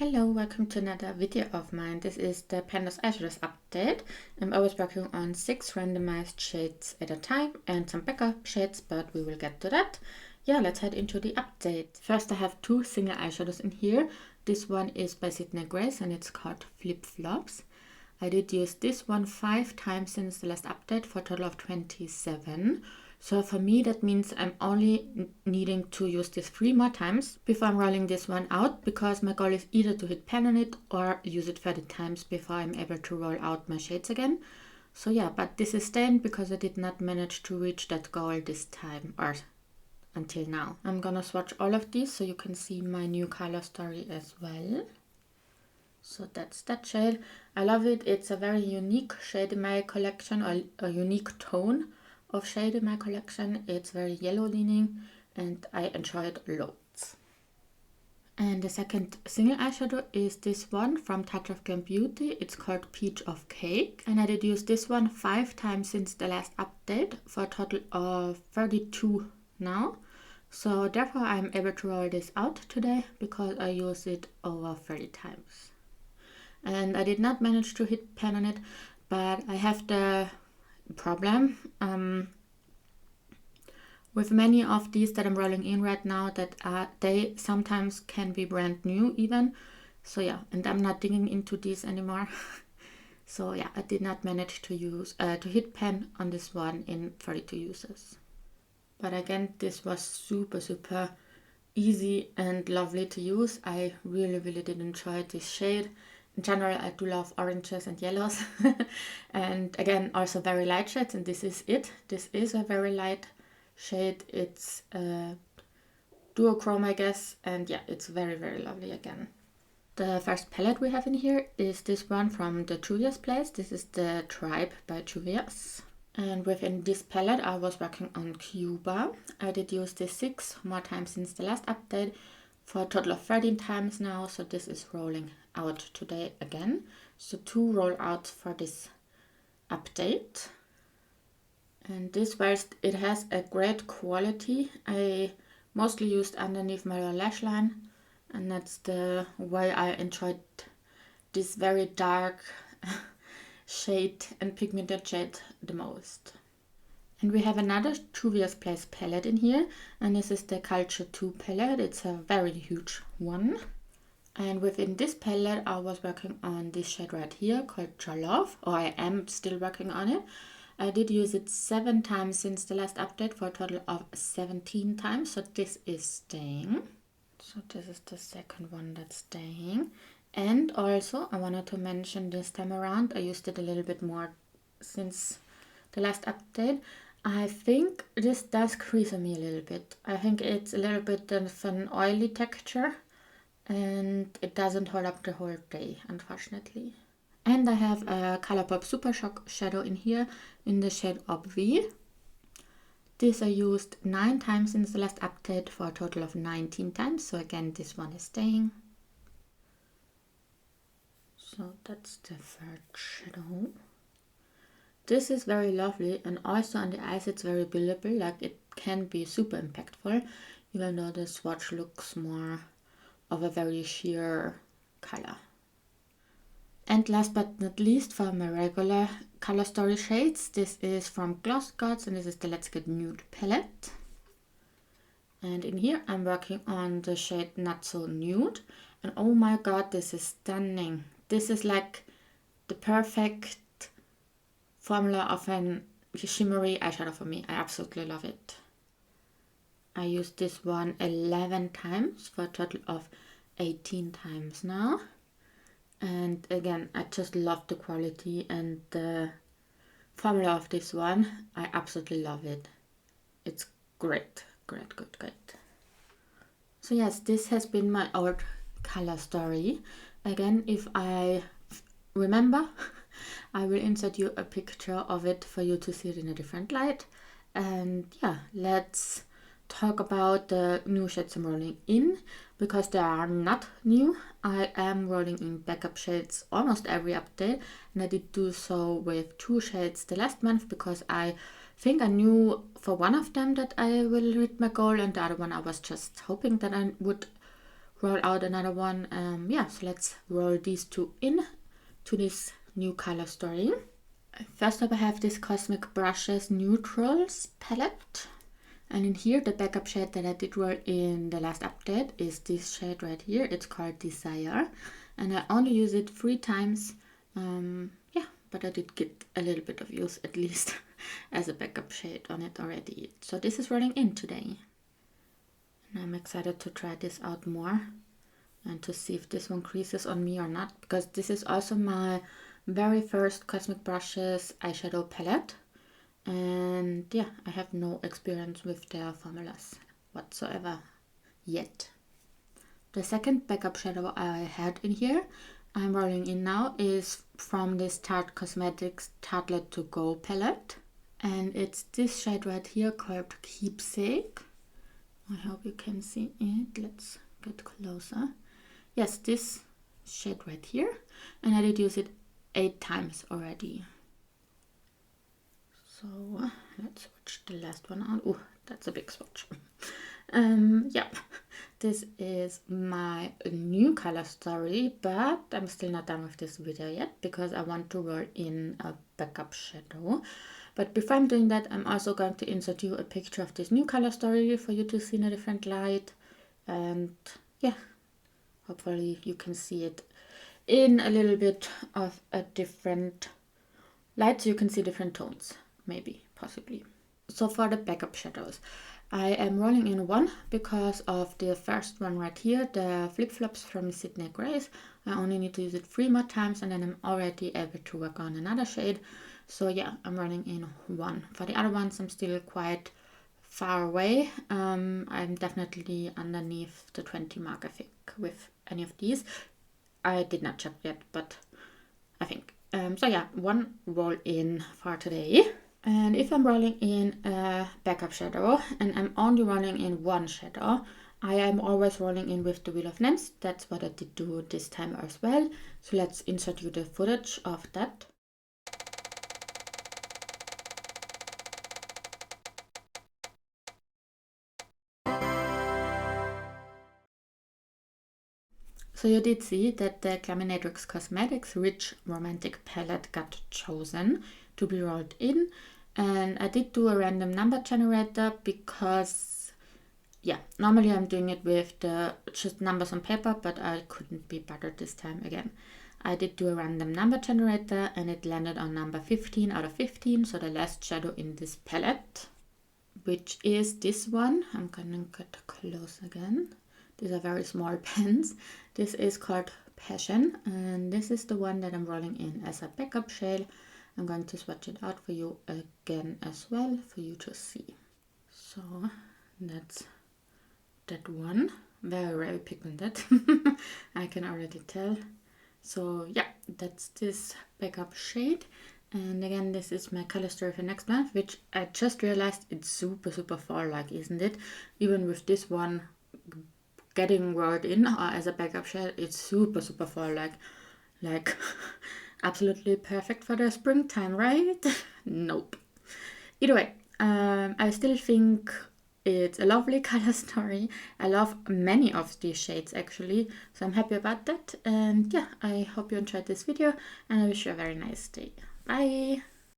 Hello, welcome to another video of mine. This is the Pandas Eyeshadows update. I was working on 6 randomized shades at a time and some backup shades, but we will get to that. Yeah, let's head into the update. First, I have 2 single eyeshadows in here. This one is by Sydney Grace and it's called Flip Flops. I did use this one 5 times since the last update for a total of 27. So for me that means I'm only needing to use this 3 more times before I'm rolling this one out, because my goal is either to hit pan on it or use it 30 times before I'm able to roll out my shades again. So yeah, but this is staying because I did not manage to reach that goal this time, or until now. I'm gonna swatch all of these so you can see my new color story as well. So that's that shade. I love it. It's a very unique shade in my collection, or a unique tone of shade in my collection. It's very yellow leaning and I enjoy it loads. And the second single eyeshadow is this one from Touch of Glam Beauty. It's called Peach of Cake, and I did use this one 5 times since the last update for a total of 32 now. So therefore I'm able to roll this out today because I used it over 30 times. And I did not manage to hit pan on it, but I have the problem with many of these that I'm rolling in right now that they sometimes can be brand new even. So yeah, and I'm not digging into these anymore. So yeah, I did not manage to use to hit pan on this one in 32 uses. But again, this was super easy and lovely to use. I really did enjoy this shade. In general, I do love oranges and yellows. And again, also very light shades, and this is it. This is a very light shade. It's duochrome, I guess, and yeah, it's very lovely again. The first palette we have in here is this one from the Juvia's Place. This is the Tribe by Juvia's. And within this palette, I was working on Cuba. I did use this 6 more times since the last update for a total of 13 times now. So this is rolling out today again. So 2 rollouts for this update. And this whilst it has a great quality, I mostly used underneath my lower lash line, and that's the way I enjoyed this very dark shade and pigmented shade the most. And we have another Juvia's Place palette in here, and this is the Culture 2 palette. It's a very huge one. And within this palette I was working on this shade right here called Love, or I am still working on it. I did use it 7 times since the last update for a total of 17 times, so this is staying. So this is the second one that's staying. And also I wanted to mention this time around, I used it a little bit more since the last update. I think this does crease on me a little bit. I think it's a little bit of an oily texture and it doesn't hold up the whole day, unfortunately. And I have a Colourpop Super Shock shadow in here in the shade Obvi. This I used 9 times since the last update for a total of 19 times. So again, this one is staying. So that's the third shadow. This is very lovely, and also on the eyes it's very buildable, like it can be super impactful, even though the swatch looks more of a very sheer color. And last but not least, for my regular color story shades, this is from Gloss Gods, and this is the Let's Get Nude palette. And in here I'm working on the shade Not So Nude, and oh my god, this is stunning. This is like the perfect formula of an shimmery eyeshadow for me. I absolutely love it. I used this one 11 times for a total of 18 times now. And again, I just love the quality and the formula of this one. I absolutely love it. It's great. So yes, this has been my old color story. Again, if I remember, I will insert you a picture of it for you to see it in a different light. And yeah, let's talk about the new shades I'm rolling in, because they are not new. I am rolling in backup shades almost every update, and I did do so with 2 shades the last month because I think I knew for one of them that I will hit my goal, and the other one I was just hoping that I would roll out another one. Yeah, so let's roll these two in to this new color story. First up, I have this Cosmic Brushes Neutrals palette. And in here, the backup shade that I did roll in the last update is this shade right here. It's called Desire. And I only use it 3 times. Yeah, but I did get a little bit of use at least as a backup shade on it already. So this is rolling in today. And I'm excited to try this out more and to see if this one creases on me or not, because this is also my very first Cosmic Brushes eyeshadow palette. And yeah, I have no experience with their formulas whatsoever yet. The second backup shadow I had in here, I'm rolling in now, is from this Tarte Cosmetics Tartlet to Go palette. And it's this shade right here called Keepsake. I hope you can see it. Let's get closer. Yes, this shade right here. And I did use it 8 times already. So let's swatch the last one out. Oh, that's a big swatch. Yeah, this is my new color story, but I'm still not done with this video yet because I want to roll in a backup shadow. But before I'm doing that, I'm also going to insert you a picture of this new color story for you to see in a different light. And yeah, hopefully you can see it in a little bit of a different light so you can see different tones, maybe, possibly. So for the backup shadows, I am rolling in 1 because of the first one right here, the Flip Flops from Sydney Grace. I only need to use it 3 more times and then I'm already able to work on another shade. So yeah, I'm running in 1. For the other ones, I'm still quite far away. I'm definitely underneath the 20 mark, I think, with any of these. I did not check yet, but I think. So yeah, 1 roll in for today. And if I'm rolling in a backup shadow and I'm only rolling in 1 shadow, I am always rolling in with the Wheel of Names. That's what I did do this time as well. So let's insert you the footage of that. So you did see that the Glaminatrix Cosmetics Rich Romantic Palette got chosen to be rolled in. And I did do a random number generator because, yeah, normally I'm doing it with the just numbers on paper, but I couldn't be bothered this time again. I did do a random number generator and it landed on number 15 out of 15, so the last shadow in this palette, which is this one. I'm gonna get close again. These are very small pens. This is called Passion, and this is the one that I'm rolling in as a backup shade. I'm going to swatch it out for you again as well for you to see. So that's that one. Very, very pigmented. I can already tell. So yeah, that's this backup shade. And again, this is my color story for next month, which I just realized it's super, super fall-like, isn't it? Even with this one getting rolled in as a backup shade, it's super, super fall-like. Like absolutely perfect for the springtime, right? Nope. Either way, I still think it's a lovely color story. I love many of these shades actually, so I'm happy about that. And yeah, I hope you enjoyed this video and I wish you a very nice day. Bye!